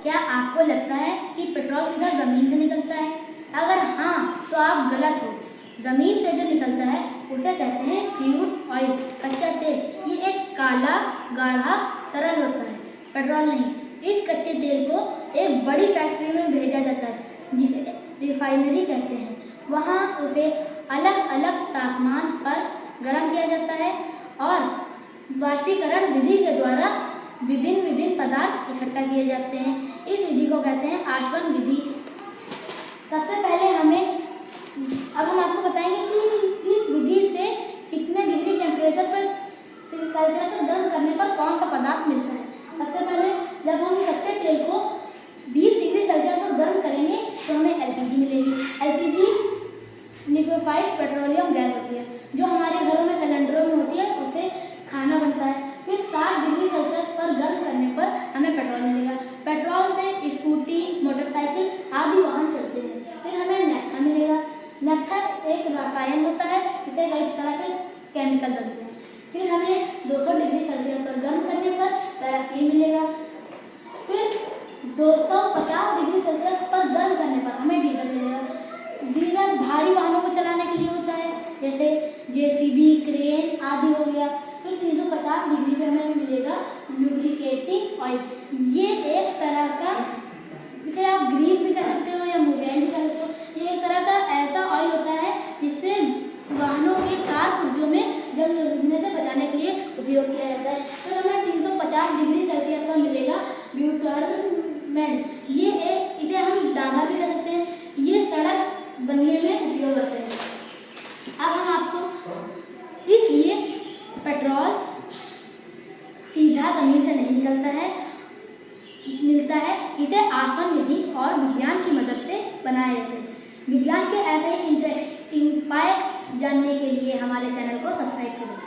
क्या आपको लगता है कि पेट्रोल सीधा ज़मीन से निकलता है? अगर हाँ, तो आप गलत हो। ज़मीन से जो निकलता है उसे कहते हैं क्रूड ऑयल, कच्चा तेल। ये एक काला गाढ़ा तरल होता है, पेट्रोल नहीं। इस कच्चे तेल को एक बड़ी फैक्ट्री में भेजा जाता है जिसे रिफाइनरी कहते हैं। वहाँ उसे अलग अलग तापमान पर गर्म किया जाता है और वाष्पीकरण विधि के द्वारा विभिन्न पदार्थ इकट्ठा किए जाते हैं। इस विधि को कहते हैं आसवन विधि। सबसे पहले अब हम आपको बताएंगे कि इस विधि से कितने डिग्री टेम्परेचर पर सेल्सियस पर गर्म करने पर कौन सा पदार्थ मिलता है। सबसे पहले जब हम कच्चे तेल को 20 डिग्री सेल्सियस पर गर्म करेंगे तो हमें एलपीजी मिलेगी। एलपीजी लिक्विफाइड पेट्रोलियम गैस होती है जो हमारे घरों में सिलेंडरों में होती है, उससे खाना बनता है। फिर 60 डिग्री सेल्सियस पर गर्म करने पर हमें पेट्रोल मिलेगा। पेट्रोल से स्कूटी, मोटरसाइकिल आदि वाहन चलते हैं। फिर हमें नैफ्था मिलेगा। नैफ्था एक रसायन होता है, इसे कई तरह के केमिकल बनते हैं। फिर हमें 200 डिग्री सेल्सियस पर गर्म करने पर पैराफिन मिलेगा। फिर 250 डिग्री सेल्सियस पर गर्म करने पर हमें डीजल मिलेगा। डीजल भारी वाहनों को चलाने के लिए होता है, जैसे जेसीबी, क्रेन आदि हो गया। फिर 350 डिग्री पे हमें मिलेगा लुब्रिकेटिंग ऑयल। ये एक तरह का, इसे आप ग्रीस भी कह सकते हो या मोबिल भी कह सकते हो। ये एक तरह का ऐसा ऑयल होता है जिससे वाहनों के कार पुर्जों में जल लगने से बचाने के लिए उपयोग किया जाता है। फिर हमें 350 डिग्री सेल्सियस पर मिलेगा ब्यूटरमेन। इसे हम डांगा भी कह सकते हैं। ये सड़क बनने में उपयोग होते हैं। अब हम आपको इसलिए पेट्रोल सीधा जमीन से नहीं मिलता है। इसे आसवन विधि और विज्ञान की मदद से बनाया जाता है। विज्ञान के ऐसे ही इंटरेस्टिंग फैक्ट्स जानने के लिए हमारे चैनल को सब्सक्राइब करें।